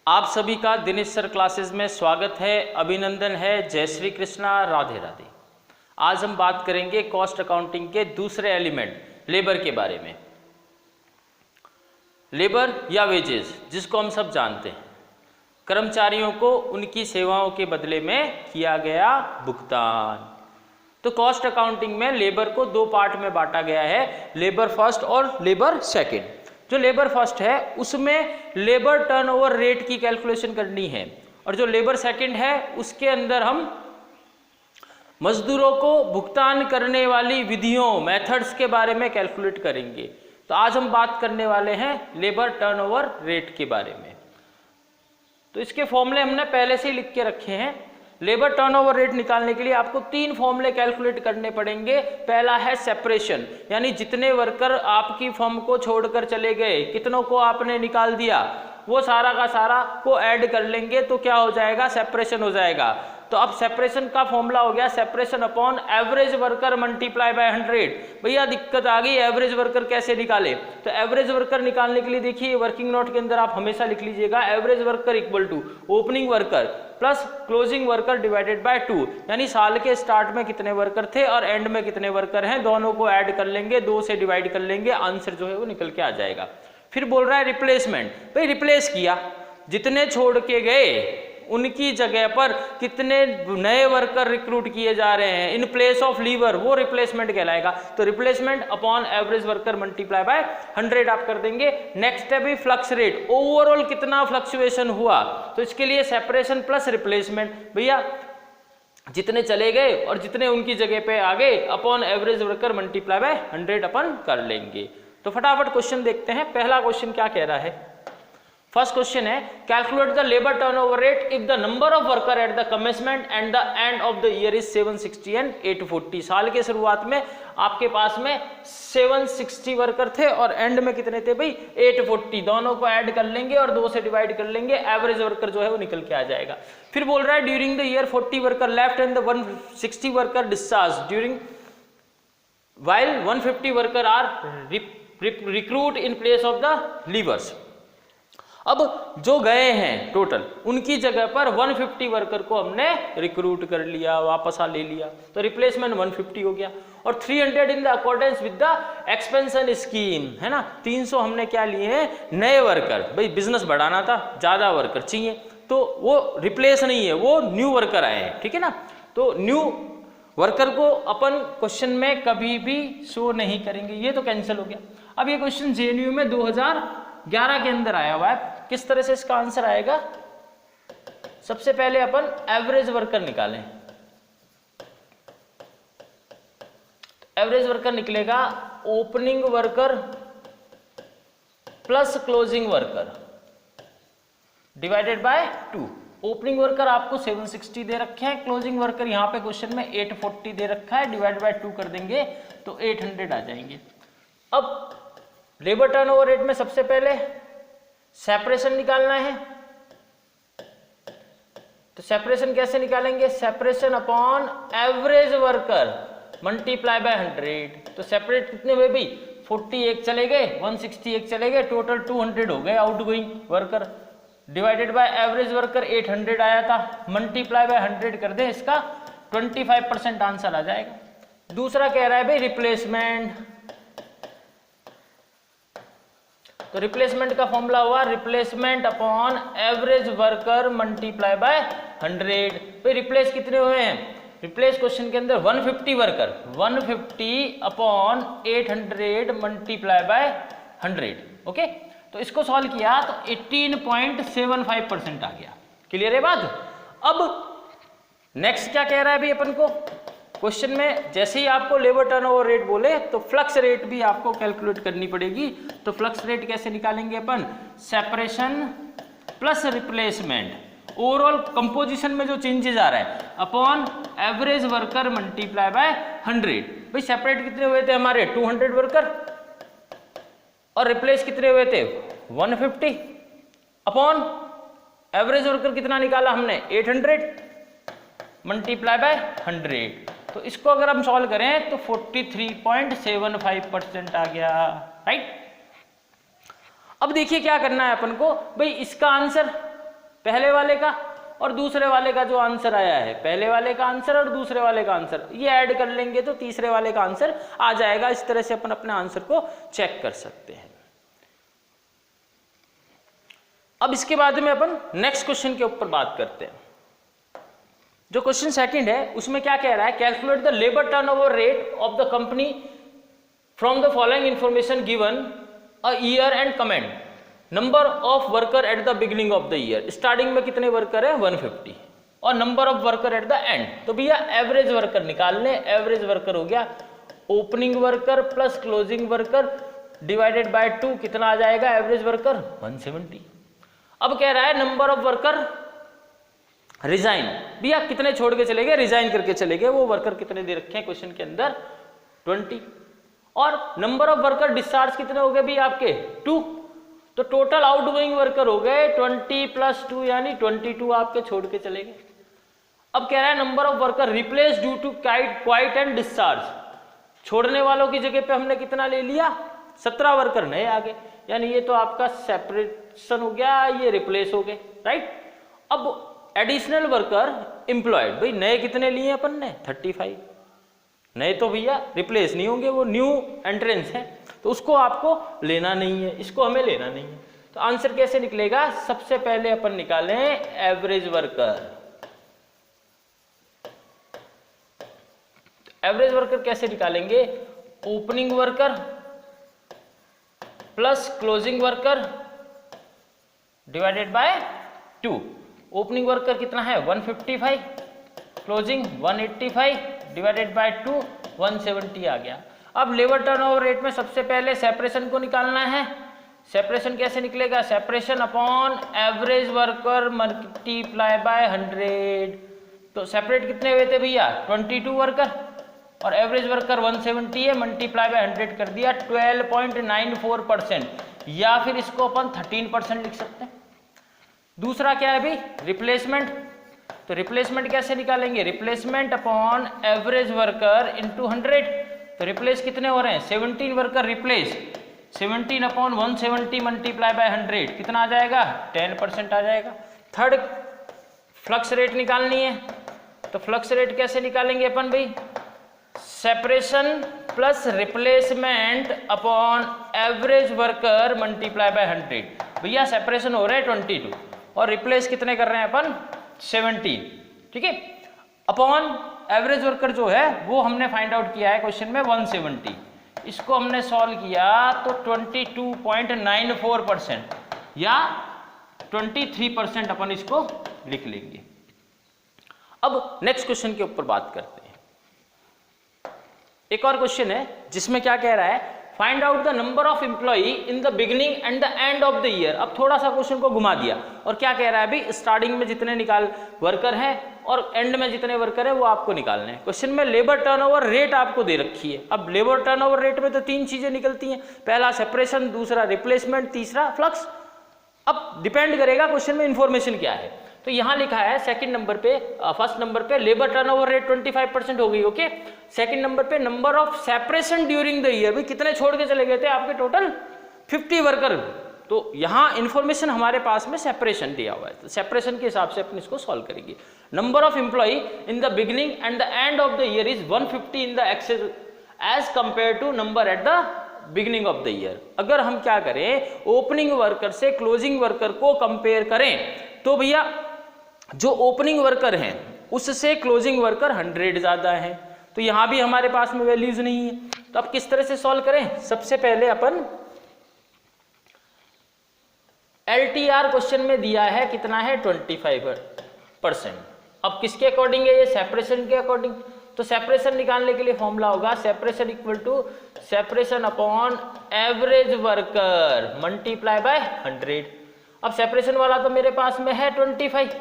आप सभी का दिनेश सर क्लासेस में स्वागत है, अभिनंदन है। जय श्री कृष्णा, राधे राधे। आज हम बात करेंगे कॉस्ट अकाउंटिंग के दूसरे एलिमेंट लेबर के बारे में। लेबर या वेजेस, जिसको हम सब जानते हैं, कर्मचारियों को उनकी सेवाओं के बदले में किया गया भुगतान। तो कॉस्ट अकाउंटिंग में लेबर को दो पार्ट में बांटा गया है, लेबर फर्स्ट और लेबर सेकेंड। जो लेबर फर्स्ट है उसमें लेबर टर्नओवर रेट की कैलकुलेशन करनी है, और जो लेबर सेकंड है उसके अंदर हम मजदूरों को भुगतान करने वाली विधियों, मेथड्स के बारे में कैलकुलेट करेंगे। तो आज हम बात करने वाले हैं लेबर टर्नओवर रेट के बारे में। तो इसके फॉर्मूले हमने पहले से ही लिख के रखे हैं। लेबर टर्नओवर रेट निकालने के लिए आपको तीन फॉर्मूले कैलकुलेट करने पड़ेंगे। पहला है सेपरेशन, यानी जितने वर्कर आपकी फर्म को छोड़कर चले गए, कितनों को आपने निकाल दिया, वो सारा का सारा को ऐड कर लेंगे तो क्या हो जाएगा, सेपरेशन हो जाएगा। तो अब सेपरेशन का फॉर्मूला हो गया separation upon average worker multiply by 100। भैया दिक्कत आ गई, एवरेज वर्कर कैसे निकाले? तो एवरेज वर्कर निकालने के लिए देखिए वर्किंग नोट के अंदर आप हमेशा लिख लीजिएगा average worker equal to opening worker plus closing worker divided by 2, यानी साल के स्टार्ट में कितने वर्कर थे और एंड में कितने वर्कर हैं, दोनों को ऐड कर लेंगे, 2 से डिवाइड कर लेंगे, आंसर जो है वो निकल के आ जाएगा। फिर बोल रहा है रिप्लेसमेंट, भाई रिप्लेस किया, जितने छोड़ के गए उनकी जगह पर कितने नए वर्कर रिक्रूट किए जा रहे हैं इन प्लेस ऑफ लीवर, वो रिप्लेसमेंट कहलाएगा। तो replacement upon average worker multiply by 100 आप कर देंगे। नेक्स्ट है भी फ्लक्स रेट, ओवरऑल कितना फ्लक्चुएशन हुआ, तो इसके लिए सेपरेशन प्लस रिप्लेसमेंट, भैया जितने चले गए और जितने उनकी जगह पे आ गए upon average worker multiply by 100 अपन कर लेंगे। तो फटाफट क्वेश्चन देखते हैं। पहला क्वेश्चन क्या कह रहा है? फर्स्ट क्वेश्चन है calculate the labour turnover rate if the number of worker at the commencement and the end of the year is 760 and 840। साल के शुरुआत में आपके पास में 760 वर्कर थे और एंड में कितने थे भाई, 840। दोनों को ऐड कर लेंगे और 2 से डिवाइड कर लेंगे, एवरेज वर्कर जो है वो निकल के आ जाएगा। फिर बोल रहा है during the year 40 worker left and the 160 worker discharge during while 150 worker are recruit in place of the leavers. अब जो गए हैं टोटल, उनकी जगह पर 150 वर्कर को हमने रिक्रूट कर लिया, वापस ले लिया, तो रिप्लेसमेंट 150 हो गया। और 300 in the accordance with the expansion scheme, है ना, 300 हमने क्या लिए हैं, नए वर्कर, भाई बिजनेस बढ़ाना था, ज्यादा वर्कर चाहिए, तो वो रिप्लेस नहीं है, वो न्यू वर्कर आए हैं, ठीक है ना। तो न्यू वर्कर को अपन क्वेश्चन में कभी भी शो नहीं करेंगे, ये तो कैंसिल हो गया। अब ये क्वेश्चन जेएनयू में 2011 के अंदर आया हुआ है। किस तरह से इसका आंसर आएगा? सबसे पहले अपन एवरेज वर्कर निकालें। एवरेज वर्कर निकलेगा opening worker plus closing worker divided by 2। Opening worker आपको 760 दे रखे हैं, क्लोजिंग वर्कर यहाँ पे क्वेश्चन में 840 दे रखा है, डिवाइड बाय 2 कर देंगे तो 800 आ जाएंगे। अब लेबर टर्नओवर रेट में सबसे पहले सेपरेशन निकालना है, तो सेपरेशन कैसे निकालेंगे, separation upon average worker multiply by 100। तो सेपरेट कितने हुए भाई, 40 एक चले गए, 160 एक चले गए, टोटल 200 हो गए outgoing worker, divided by average worker 800 आया था, मल्टीप्लाई बाय 100 कर दे, इसका 25% आंसर आ जाएगा। दूसरा कह रहा है भाई रिप्लेसमेंट, तो रिप्लेसमेंट का फॉर्मूला हुआ replacement upon average worker multiply by 100। भाई रिप्लेस कितने हुए हैं, रिप्लेस क्वेश्चन के अंदर 150 worker, 150 upon 800 multiply by 100। Okay, तो इसको सॉल्व किया तो 18.75% आ गया। क्लियर है बात? अब नेक्स्ट क्या कह रहा है भाई अपन को क्वेश्चन में, जैसे ही आपको लेबर टर्नओवर रेट बोले तो फ्लक्स रेट भी आपको कैलकुलेट करनी पड़ेगी। तो फ्लक्स रेट कैसे निकालेंगे अपन, separation plus replacement, overall composition में जो चेंजेस आ रहा है upon average worker multiply by 100। भाई सेपरेट कितने हुए थे हमारे, 200 वर्कर, और रिप्लेस कितने हुए थे, 150, अपॉन एवरेज वर्कर कितना निकाला हमने, 800 मल्टीप्लाई बाय 100। तो इसको अगर हम सॉल्व करें तो 43.75% आ गया, राइट। अब देखिए क्या करना है अपन को, भाई इसका आंसर पहले वाले का और दूसरे वाले का जो आंसर आया है, पहले वाले का आंसर और दूसरे वाले का आंसर, ये ऐड कर लेंगे तो तीसरे वाले का आंसर आ जाएगा। इस तरह से अपन अपने आंसर को चेक कर सकते हैं। अब इसके बाद में अपन नेक्स्ट क्वेश्चन के ऊपर बात करते हैं। जो क्वेश्चन सेकंड है उसमें क्या कह रहा है, calculate the labour turnover rate of the company from the following information given a year and comment. Number of worker eight the beginning of the year, starting में कितने वर्कर है 150 और number of worker at the end. तो भैया average worker निकाल लें। Average worker हो गया opening worker plus closing worker divided by 2, कितना आ जाएगा एवरेज वर्कर 170। अब कह रहा है नंबर ऑफ वर्कर रिजाइन, भैया कितने छोड़ के चले गए, रिजाइन करके चले गए, वो वर्कर कितने दे रखे हैं क्वेश्चन के अंदर 20। और नंबर ऑफ वर्कर डिस्चार्ज कितने हो गए भी आपके 2, तो टोटल आउटगोइंग वर्कर हो गए 20 + 2 यानी 22 आपके छोड़ के चले गए। अब कह रहा है number of worker replace due to quit and discharge, छोड़ने वालों की जगह पे हमने कितना ले लिया 17 वर्कर नए आ गए, यानी ये तो आपका सेपरेशन हो गया, ये रिप्लेस हो गए, राइट। अब एडिशनल वर्कर एम्प्लॉयड, भाई नए कितने लिए अपन ने 35, नए तो भैया रिप्लेस नहीं होंगे, वो न्यू एंट्रेंस है, तो उसको आपको लेना नहीं है, इसको हमें लेना नहीं है। तो आंसर कैसे निकलेगा, सबसे पहले अपन निकालें एवरेज वर्कर। एवरेज वर्कर कैसे निकालेंगे, opening worker plus closing worker divided by 2। Opening worker कितना है 155, क्लोजिंग 185 डिवाइडेड बाय 2 170 आ गया। अब लेबर टर्नओवर रेट में सबसे पहले सेपरेशन को निकालना है। सेपरेशन कैसे निकलेगा, separation upon average worker multiply by 100। तो सेपरेट कितने हुए थे भैया 22 वर्कर और एवरेज वर्कर 170 है, मल्टीप्लाई बाय 100 कर दिया 12.94%, या फिर इसको अपन 13% लिख सकते हैं। दूसरा क्या है भाई रिप्लेसमेंट, तो रिप्लेसमेंट कैसे निकालेंगे, replacement upon average worker into 100। तो रिप्लेस कितने हो रहे हैं 17 worker replace, 17 upon 170 multiply by 100 कितना आ जाएगा 10% आ जाएगा। थर्ड फ्लक्स रेट निकालनी है, तो फ्लक्स रेट कैसे निकालेंगे अपन भाई, separation plus replacement upon average worker multiply by 100। भैया सेपरेशन हो रहा है 22 और रिप्लेस कितने कर रहे हैं अपन 17, ठीक है। अपॉन एवरेज वर्कर जो है वो हमने फाइंड आउट किया है क्वेश्चन में 170, इसको हमने सॉल्व किया तो 22.94% या 23% अपन इसको लिख लेंगे। अब नेक्स्ट क्वेश्चन के ऊपर बात करते हैं। एक और क्वेश्चन है जिसमें क्या कह रहा है, find out the number of employee in the beginning and the end of the year. अब थोड़ा सा क्वेश्चन को घुमा दिया और क्या कह रहा है अभी, स्टार्टिंग में जितने वर्कर हैं और एंड में जितने वर्कर है वो आपको निकालने हैं। क्वेश्चन में लेबर टर्नओवर रेट आपको दे रखी है। अब लेबर टर्नओवर रेट में तो 3 चीजें निकलती हैं, पहला सेपरेशन, दूसरा रिप्लेसमेंट, तीसरा फ्लक्स। अब डिपेंड करेगा क्वेश्चन में इंफॉर्मेशन क्या है। तो यहां लिखा है सेकंड नंबर पे, फर्स्ट नंबर पे लेबर टर्नओवर रेट 25% हो गई, ओके। सेकंड नंबर पे number of separation during the year, भाई कितने छोड़ के चले गए थे आपके टोटल 50 वर्कर। तो यहां इंफॉर्मेशन हमारे पास में सेपरेशन दिया हुआ है, तो सेपरेशन के हिसाब से अपन इसको सॉल्व करेंगे। Number of employee in the beginning and the end of the year is 150 in the excess as compare to number at the beginning of the year. अगर हम क्या करें, ओपनिंग वर्कर से क्लोजिंग वर्कर को compare करें तो भैया जो ओपनिंग वर्कर हैं उससे क्लोजिंग वर्कर 100 ज्यादा है, तो यहां भी हमारे पास में वैल्यूज नहीं है। तो अब किस तरह से सॉल्व करें, सबसे पहले अपन LTR क्वेश्चन में दिया है कितना है 25%। अब किसके अकॉर्डिंग है ये, सेपरेशन के अकॉर्डिंग। तो सेपरेशन निकालने के लिए फॉर्मूला होगा separation equal to separation upon average worker multiply by 100। अब सेपरेशन वाला तो मेरे पास में है 25,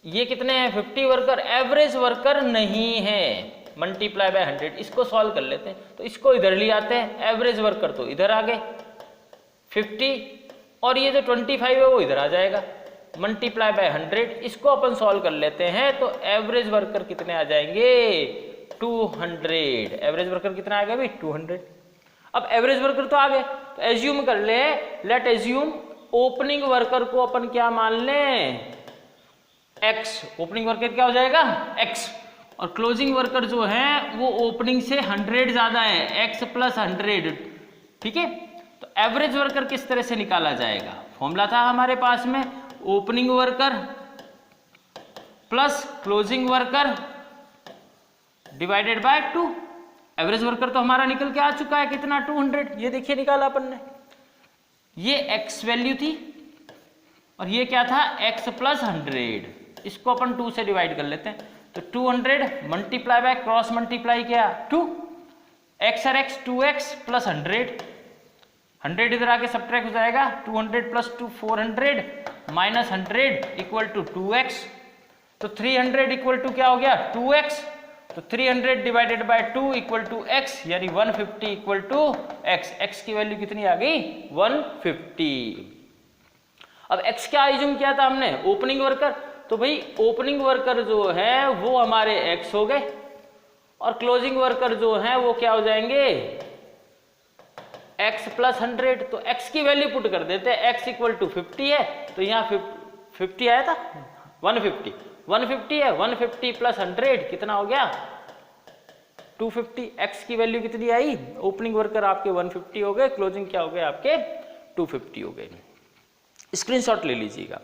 ये कितने हैं 50 वर्कर, एवरेज वर्कर नहीं है, मल्टीप्लाई बाय 100। इसको सॉल्व कर लेते हैं, तो इसको इधर ले आते हैं, एवरेज वर्कर तो इधर आ गए 50 और ये जो 25 है वो इधर आ जाएगा, मल्टीप्लाई बाय 100। इसको अपन सॉल्व कर लेते हैं तो एवरेज वर्कर कितने आ जाएंगे 200। एवरेज वर्कर कितना आ गया भाई 200। अब एवरेज वर्कर तो आ गए, तो एज्यूम कर ले, लेट एज्यूम ओपनिंग वर्कर को अपन क्या मान लें, x। ओपनिंग वर्कर क्या हो जाएगा, x। और क्लोजिंग वर्कर जो है वो ओपनिंग से 100 ज्यादा है, x प्लस 100। ठीक है, तो एवरेज वर्कर किस तरह से निकाला जाएगा, फॉर्मूला था हमारे पास में, opening worker plus closing worker divided by 2। Average worker तो हमारा निकल के आ चुका है कितना, 200। ये देखिए निकाला अपन ने, ये x वैल्यू थी और ये क्या था, x प्लस 100। इसको अपन 2 से डिवाइड कर लेते हैं, तो 200 मल्टीप्लाई बाय क्रॉस मल्टीप्लाई क्या, 2 x और x 2x प्लस 100 इधर आके सब्ट्रैक्ट हो जाएगा, 200 plus 2 400 minus 100 equal to 2x। तो 300 इक्वल टू क्या हो गया, 2x। तो 300 divided by 2 equal to x, यानी 150 इक्वल टू x। x की वैल्यू कितनी आ गई, 150। अब x क्या एज्यूम किया था हमने, ओपनिंग वर्कर। तो भाई ओपनिंग वर्कर जो है वो हमारे x हो गए और क्लोजिंग वर्कर जो है वो क्या हो जाएंगे, x प्लस 100। तो x की वैल्यू पुट कर देते हैं, x इक्वल टू 50 है, तो यहाँ 50 आया था, 150 है, 150 प्लस 100 कितना हो गया, 250। x की वैल्यू कितनी आई, ओपनिंग वर्कर आपके 150 हो गए, क्लोजिंग क्या हो गए आपके 250 हो गए। स्क्रीनशॉट ले लीजिएगा।